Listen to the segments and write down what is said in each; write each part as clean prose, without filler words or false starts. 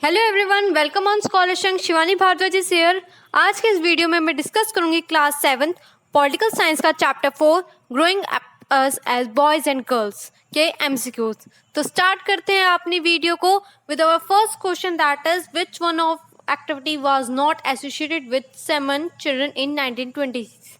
Hello everyone, welcome on scholarship. Shivani Bhardwaj is here. आज के इस वीडियो में मैं डिस्कस करूंगी क्लास 7 पॉलिटिकल साइंस का chapter 4 growing us as boys and girls के एमसीक्यूज। तो स्टार्ट करते हैं अपनी वीडियो को with our first question, that is which one of activity was not associated with Samoan children in 1920।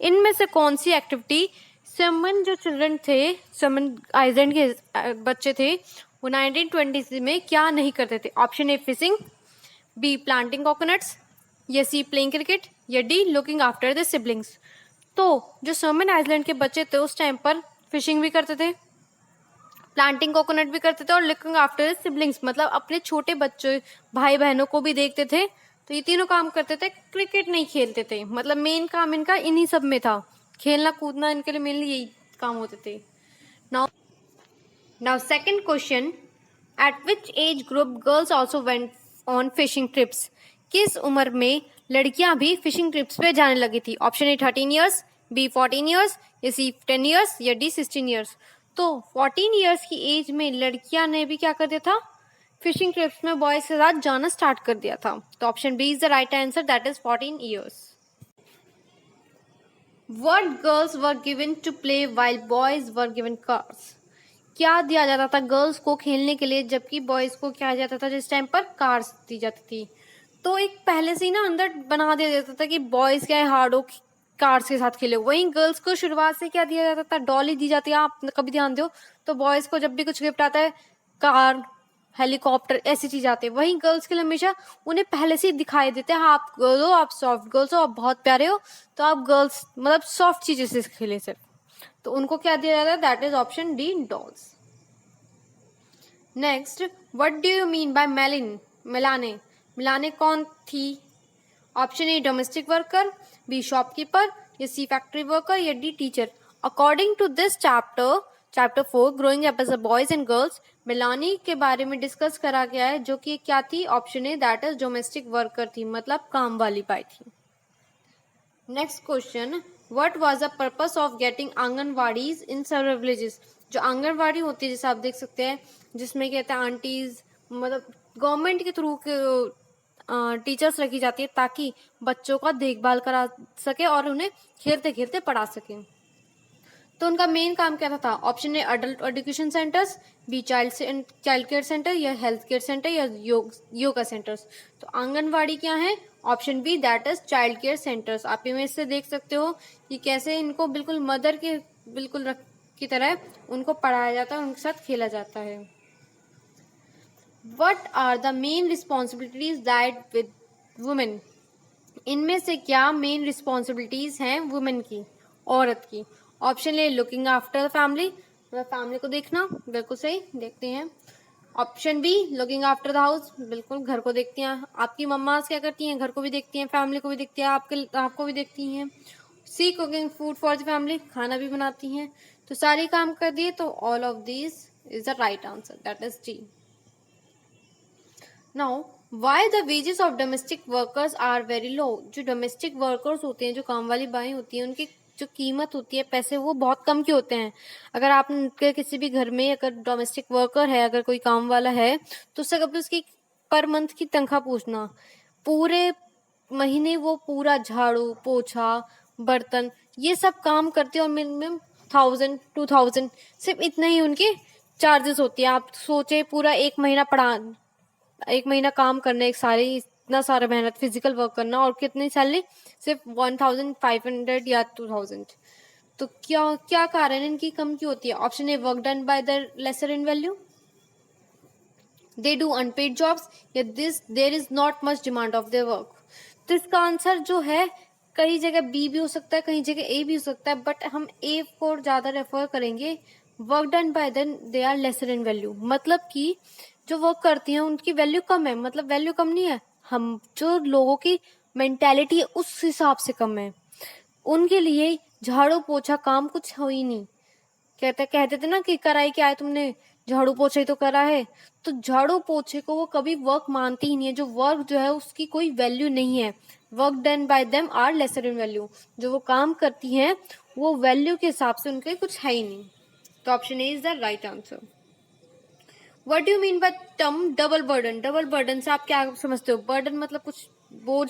इनमें से कौन सी एक्टिविटी सेमन जो चिल्ड्रन थे, सेमन आइलैंड के बच्चे थे, वो 1920 में क्या नहीं करते थे? Option A fishing, B planting coconuts, या सी प्लेइंग क्रिकेट, या D looking after the siblings. तो जो सेमन आइलैंड के बच्चे थे उस टाइम पर फिशिंग भी करते थे, प्लांटिंग कोकोनट भी करते थे और लुकिंग आफ्टर सिबलिंग्स मतलब अपने छोटे बच्चे भाई बहनों को भी देखते थे। तो ये तीनों काम करते थे, क्रिकेट नहीं खेलते थे। मतलब मेन काम इनका इन्हीं सब में था, खेलना कूदना इनके लिए मेनली यही काम होते थे। Now second question, eight which age group girls also went on fishing trips. किस उम्र में लड़कियां भी फिशिंग ट्रिप्स पे जाने लगी थी? Option A 13 years, B 14 years, या सी 10 ईयर्स, या डी 16 ईयर्स। तो 14 ईयर्स की एज में लड़कियां ने भी क्या कर दिया था? फिशिंग ट्रिप्स में बॉयज के साथ जाना स्टार्ट कर दिया था। तो option B is the right answer, that is 14 years. What girls were given to play while boys were given cars? क्या दिया जाता था गर्ल्स को खेलने के लिए जबकि बॉयज को क्या जाता था जिस टाइम पर? कार्स दी जाती थी। तो एक पहले से ही ना अंदर बना दिया जाता था कि बॉयज क्या है हार्डो कार्स के साथ खेले। वहीं गर्ल्स को शुरुआत से क्या दिया जाता था? डॉली दी जाती है। आप कभी ध्यान दो तो बॉयज को जब भी कुछ गिफ्ट आता है, कार, हेलीकॉप्टर, ऐसी चीज आती है। वहीं गर्ल्स के लिए हमेशा उन्हें पहले से ही दिखाई देते हैं, आप गर्ल हो, आप सॉफ्ट गर्ल्स हो, आप बहुत प्यारे हो, तो आप गर्ल्स मतलब सॉफ्ट चीजें से खेले सिर्फ। तो उनको क्या दिया जाता है? That is option D, dolls. Next, what do you mean by Melani? Melani, Melani कौन थी? Option A domestic worker, B shopkeeper, या सी फैक्ट्री वर्कर, या D teacher. According to this chapter 4 growing up as a boys and girls, Melani के बारे में discuss करा गया है जो कि क्या थी? Option A that is domestic worker थी, मतलब काम वाली बाई थी। Next question, what was the purpose of getting anganwadis in several villages? जो आंगनवाड़ी होती है जैसे आप देख सकते हैं, जिसमें कहते हैं आंटीज, मतलब गवर्नमेंट के थ्रू टीचर्स रखी जाती है ताकि बच्चों का देखभाल करा सके और उन्हें खेलते खेलते पढ़ा सके। तो उनका मेन काम क्या था? Option A adult education centres, B child care centre, या हेल्थ केयर सेंटर, या योगा सेंटर्स। तो आंगनवाड़ी क्या है? Option B that is child care centres. आप इमेज से देख सकते हो कि कैसे इनको बिल्कुल मदर के बिल्कुल की तरह उनको पढ़ाया जाता है, उनके साथ खेला जाता है। What are the main responsibilities that with women? इनमें से क्या मेन रिस्पॉन्सिबिलिटीज हैं वुमेन की, औरत की? Option A looking after the family, मतलब फैमिली को देखना, बिल्कुल सही, देखते हैं। Option be looking after the house, बिल्कुल घर को देखती हैं। आपकी मम्मास क्या करती हैं? घर को भी देखती हैं, फैमिली को भी देखती हैं, आपको भी देखती हैं। C cooking food for the family, खाना भी बनाती हैं। तो सारी काम कर दिए, तो all of this is the right answer, that is D. Now why the wages of domestic workers are very low? जो डोमेस्टिक वर्कर्स होते हैं, जो काम वाली बाएं होती हैं, उनकी जो कीमत होती है पैसे, वो बहुत कम के होते हैं। अगर आप किसी भी घर में अगर डोमेस्टिक वर्कर है, अगर कोई काम वाला है, तो उससे कभी उसकी पर मंथ की तनख्वाह पूछना। पूरे महीने वो पूरा झाड़ू पोछा बर्तन ये सब काम करते हैं और मिनिमम 1000-2000 सिर्फ इतना ही उनके चार्जेस होती है। आप सोचे पूरा एक महीना काम करना, एक सारी इतना सारा मेहनत फिजिकल वर्क करना, और कितनी सैलरी? सिर्फ 1500 या 2000। तो क्या क्या कारण इनकी कम क्यों होती है? Option A work done by the lesser in value, they do unpaid jobs, या this there is not much demand of their work. तो इसका आंसर जो है कई जगह बी भी हो सकता है, कहीं जगह ए भी हो सकता है, बट हम ए को ज्यादा रेफर करेंगे। Work done by then they are lesser in value, मतलब कि जो वर्क करती हैं उनकी वैल्यू कम है। मतलब वैल्यू कम नहीं है, हम जो लोगों की मेंटेलिटी है उस हिसाब से कम है। उनके लिए झाड़ू पोछा काम कुछ हो ही नहीं। कहते थे ना कि कराई क्या है तुमने, झाड़ू पोछा ही तो करा है। तो झाड़ू पोछे को वो कभी वर्क मानती ही नहीं है। जो वर्क जो है उसकी कोई वैल्यू नहीं है। Work done by them are lesser in value, जो वो काम करती हैं वो वैल्यू के हिसाब से उनके कुछ है ही नहीं। तो option A is the right answer. What do you mean by term double burden? Double burden से आप क्या समझते हो? बर्डन मतलब कुछ बोझ,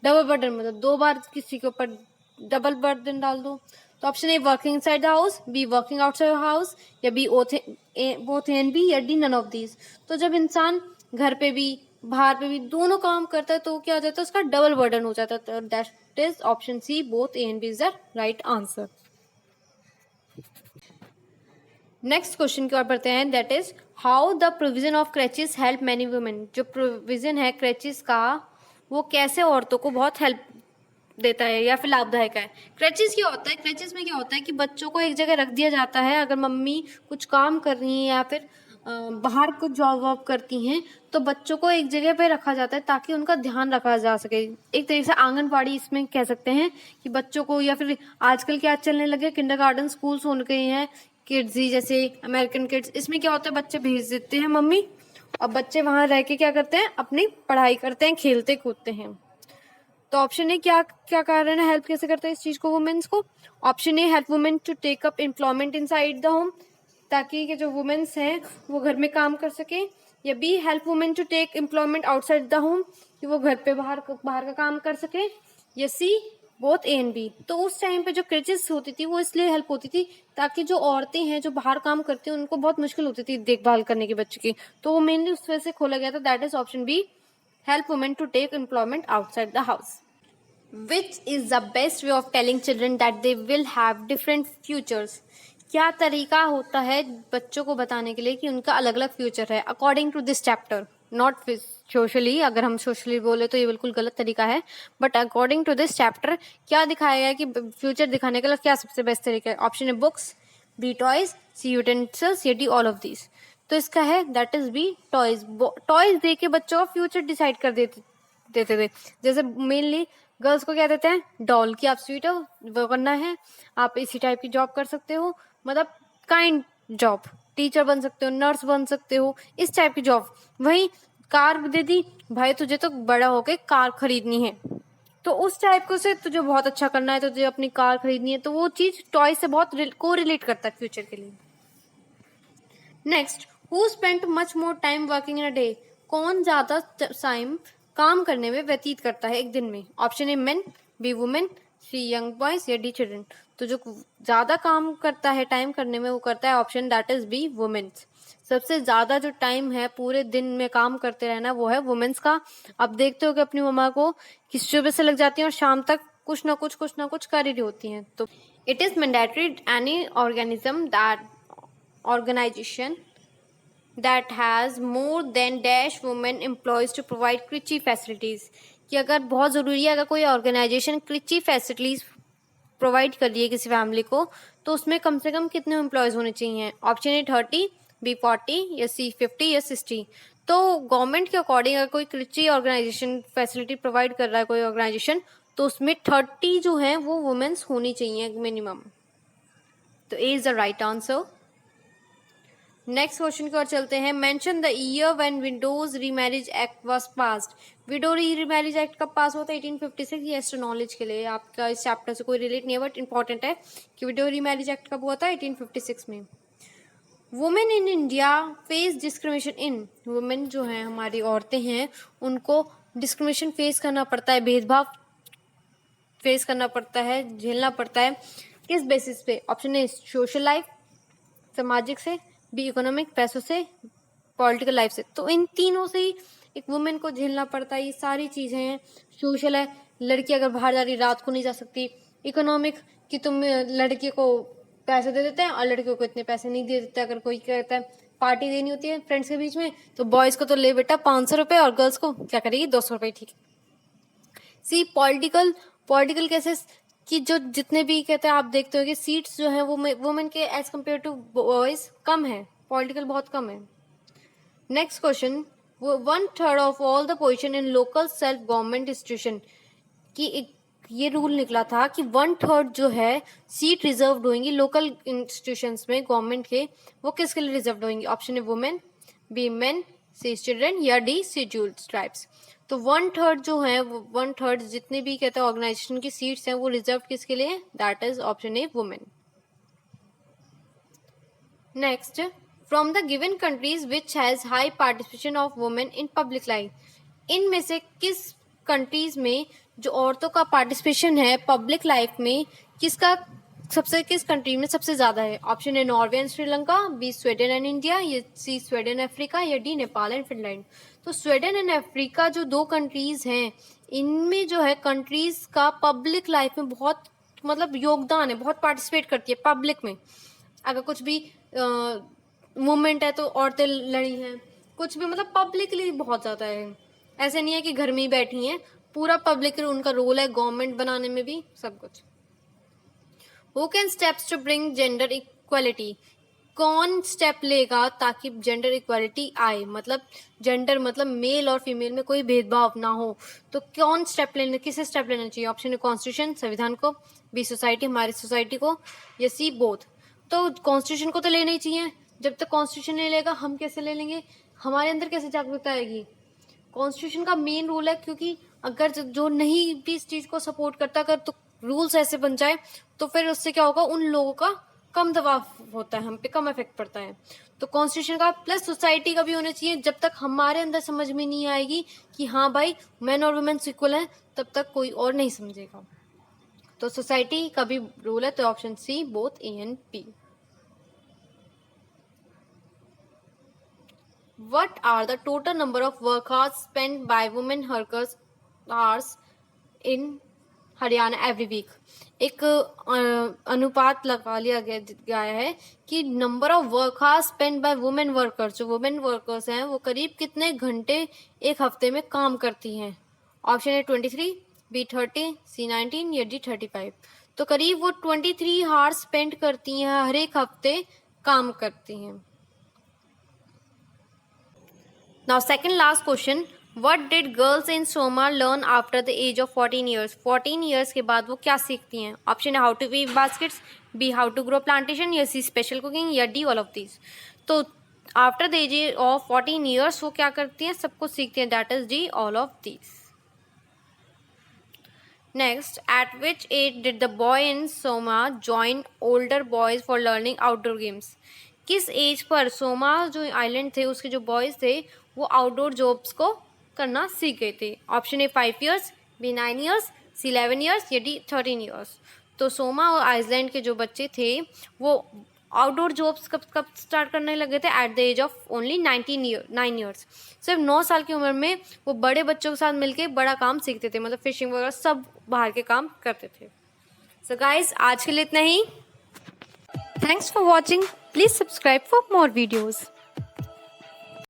डबल बर्डन मतलब 2 बार किसी के ऊपर डबल बर्डन डाल दो। तो option A working inside the house, B working outside the house, या B both A and B, या डी नन ऑफ दीज। तो जब इंसान घर पे भी बाहर पे भी दोनों काम करता है तो क्या हो जाता है, उसका डबल बर्डन हो जाता है। तो that is option C, both A and B is the right answer. Next question की ओर बढ़ते हैं, that is how the provision of creches help many women. जो प्रोविजन है क्रचेस का, वो कैसे औरतों को बहुत हेल्प देता है या फिर लाभदायक है। क्रचेस क्या होता है? क्रचेस में क्या होता है कि बच्चों को एक जगह रख दिया जाता है। अगर मम्मी कुछ काम कर रही है या फिर बाहर कुछ जॉब वॉब करती हैं, तो बच्चों को एक जगह पे रखा जाता है ताकि उनका ध्यान रखा जा सके। एक तरीके से आंगनबाड़ी इसमें कह सकते हैं कि बच्चों को, या फिर आजकल क्या चलने लगे, किंडरगार्टन स्कूल्स हो गए हैं, किड्स ही जैसे अमेरिकन किड्स। इसमें क्या होता है, बच्चे भेज देते हैं मम्मी, और बच्चे वहां रह के क्या करते हैं, अपनी पढ़ाई करते हैं, खेलते कूदते हैं। तो ऑप्शन ए क्या क्या कारण है, हेल्प कैसे करता है इस चीज को वुमेन्स को? Option A help women to take up employment inside the home, ताकि कि जो वुमेन्स हैं वो घर में काम कर सके। या B help women to take employment outside the home, कि वो घर पे बाहर का काम कर सके। या सी बोथ ए एंड बी। तो उस टाइम पे जो क्रिचेस होती थी वो इसलिए हेल्प होती थी ताकि जो औरतें हैं जो बाहर काम करती हैं उनको बहुत मुश्किल होती थी देखभाल करने की बच्चे की, तो वो मेनली उस वजह से खोला गया था। That is option B, help women to take employment outside the house. Which is the best way of telling children that they will have different futures? क्या तरीका होता है बच्चों को बताने के लिए कि उनका अलग अलग फ्यूचर है? According to this chapter, not socially. अगर हम सोशली बोले तो ये बिल्कुल गलत तरीका है, but according to this chapter क्या दिखाया गया कि फ्यूचर दिखाने का लिए क्या सबसे बेस्ट तरीका है? ऑप्शन है books, B toys, C utensils, या डी ऑल ऑफ दीज। तो इसका है that is B toys. Toys दे के बच्चों का फ्यूचर डिसाइड कर देते थे। जैसे मेनली गर्ल्स को क्या देते हैं, डॉल, की आप स्वीट हो, वो करना है, आप इसी टाइप की जॉब कर सकते हो, मतलब काइंड जॉब, टीचर बन सकते हो, नर्स बन सकते हो, इस टाइप की जॉब। वहीं कार दे दी, भाई तुझे तो बड़ा होके कार खरीदनी है, तो उस टाइप को से तुझे बहुत अच्छा करना है, तुझे अपनी कार खरीदनी है, तो वो चीज टॉय से बहुत को रिलेट करता है फ्यूचर के लिए। Next, who spent much more time working in a day? कौन ज्यादा टाइम काम करने में व्यतीत करता है एक दिन में? Option A men, B women, C young boys, या डी चिल्ड्रन। तो जो ज्यादा काम करता है टाइम करने में वो करता है option that is B womens. सबसे ज्यादा जो टाइम है पूरे दिन में काम करते रहना वो है वुमेन्स का। अब देखते हो कि अपनी मम्मा को किस सुबह से लग जाती है और शाम तक कुछ ना कुछ कर ही रही होती हैं। तो it is mandatory any organism that organization that has more than dash women employees to provide creche facilities, कि अगर बहुत ज़रूरी है, अगर कोई ऑर्गेनाइजेशन क्रिची फैसिलिटीज प्रोवाइड कर रही है किसी फैमिली को, तो उसमें कम से कम कितने एम्प्लॉयज होने चाहिए? ऑप्शन ए 30, बी 40, या सी 50, या 60। तो गवर्नमेंट के अकॉर्डिंग अगर कोई क्रिची ऑर्गेनाइजेशन फैसिलिटी प्रोवाइड कर रहा है कोई ऑर्गेनाइजेशन, तो उसमें 30 जो है वो वुमेन्स होनी चाहिए मिनिमम। तो A is the right answer. Next question की ओर चलते हैं। Mention the year when widows remarriage act was passed. Widow remarriage act कब पास हुआ था? 1856। ये एक्स्ट्रा नॉलेज के लिए, आपका इस चैप्टर से कोई रिलेट नहीं है बट इंपॉर्टेंट है कि विडो रीमैरिज एक्ट कब हुआ था? 1856 में। Women in India face discrimination in. Women जो है हमारी औरतें हैं उनको डिस्क्रिमिनेशन फेस करना पड़ता है, भेदभाव फेस करना पड़ता है, झेलना पड़ता है। किस बेसिस पे? ऑप्शन ए सोशल लाइफ, सामाजिक से, बी इकोनॉमिक, पैसों से, पॉलिटिकल लाइफ से। तो इन तीनों से ही एक वुमेन को झेलना पड़ता है। ये सारी चीजें हैं। सोशल है, लड़की अगर बाहर जा रही रात को नहीं जा सकती। इकोनॉमिक, कि तुम लड़की को पैसे दे देते हैं और लड़कियों को इतने पैसे नहीं दे देते। अगर कोई कहता है पार्टी देनी होती है फ्रेंड्स के बीच में, तो बॉयज को तो ले बेटा 500 रुपए और गर्ल्स को क्या करेगी 200 रुपए, ठीक है। सी पॉलिटिकल, पॉलिटिकल केसेस कि जो जितने भी कहते हैं आप देखते हो कि सीट्स जो है वो वुमेन के एज कम्पेयर टू बॉयज कम है, पॉलिटिकल बहुत कम है। Next question, 1/3 of all the position in local self government institution, कि ये रूल निकला था कि 1/3 जो है सीट रिजर्व होंगी लोकल इंस्टीट्यूशंस में गवर्नमेंट के, वो किसके लिए रिजर्व होंगी? ऑप्शन है वुमेन, बी मेन, सी चिल्ड्रन, या डी शेड्यूल्ड ट्राइब्स। तो 1/3 जो है, 1/3 जितने भी कहते हैं ऑर्गेनाइजेशन की सीट्स हैं वो रिजर्व किसके लिए? That is option A women. Next, from the given countries which has high participation of women in public life. इनमें से किस कंट्रीज में जो औरतों का पार्टिसिपेशन है पब्लिक लाइफ में, किस कंट्री में सबसे ज़्यादा है? Option A Norway and Sri Lanka, B Sweden and India, या सी स्वीडन अफ्रीका, या डी नेपाल एंड फिनलैंड। तो स्वीडन एंड अफ्रीका जो 2 कंट्रीज़ हैं, इनमें जो है कंट्रीज़ का पब्लिक लाइफ में बहुत मतलब योगदान है, बहुत पार्टिसिपेट करती है पब्लिक में। अगर कुछ भी मूवमेंट है तो औरतें लड़ी हैं, कुछ भी मतलब पब्लिकली बहुत ज़्यादा है। ऐसे नहीं है कि घर में ही बैठी हैं, पूरा पब्लिक उनका रोल है, गवर्नमेंट बनाने में भी, सब कुछ। Who can steps to bring gender equality? कौन स्टेप लेगा ताकि जेंडर इक्वालिटी आए? मतलब जेंडर मतलब मेल और फीमेल में कोई भेदभाव ना हो, तो कौन स्टेप लेने, किसे स्टेप लेना चाहिए? ऑप्शन ए कॉन्स्टिट्यूशन, संविधान को, बी सोसाइटी, हमारी सोसाइटी को, या सी बोथ। तो कॉन्स्टिट्यूशन को तो लेना ही चाहिए। जब तक कॉन्स्टिट्यूशन नहीं लेगा हम कैसे ले लेंगे? हमारे अंदर कैसे जागरूकता आएगी? कॉन्स्टिट्यूशन का मेन रूल है, क्योंकि अगर जो नहीं भी इस चीज़ को सपोर्ट करता, अगर तो रूल्स ऐसे बन जाए तो फिर उससे क्या होगा, उन लोगों का कम दबाव होता है, हम पे कम इफेक्ट पड़ता है। तो कॉन्स्टिट्यूशन का प्लस सोसाइटी का भी होना चाहिए। जब तक हमारे अंदर समझ में नहीं आएगी कि हाँ भाई मैन और वुमेन इक्वल हैं, तब तक कोई और नहीं समझेगा। तो सोसाइटी का भी रूल है, तो option C both A and B. What are the total number of work hours spent by women workers hours in Haryana every week? एक अनुपात लगा लिया गया है कि number of work hours spend by women workers, जो वुमेन वर्कर्स हैं वो करीब कितने घंटे एक हफ्ते में काम करती हैं? ऑप्शन ए 23, बी 30, सी 19, या डी 35। तो करीब वो 23 आवर्स स्पेंड करती हैं, हर एक हफ्ते काम करती हैं। Now second last question, what did girls in Soma learn after the age of 14 years? 14 years के बाद वो क्या सीखती हैं? ऑप्शन है how to weave baskets, B how to grow plantation, या सी स्पेशल कुकिंग, या डी ऑल ऑफ दीज। तो after the age of 14 years वो क्या करती हैं? सब कुछ सीखती हैं, that is D all of these. Next, at which age did the boy in Soma join older boys for learning outdoor games? किस एज पर सोमा जो आइलैंड थे उसके जो बॉयज़ थे वो आउटडोर जॉब्स को करना सीख गए थे? Option A 5 years, B 9 years, C 11 years, या डी 13 years। तो सोमा और आइसलैंड के जो बच्चे थे वो आउटडोर जॉब्स कब स्टार्ट करने लगे थे? At the age of only 9 years। सिर्फ 9 साल की उम्र में वो बड़े बच्चों के साथ मिलके बड़ा काम सीखते थे, मतलब फिशिंग वगैरह सब बाहर के काम करते थे। सो गाइज आज के लिए इतना ही। Thanks for watching. Please subscribe for more videos.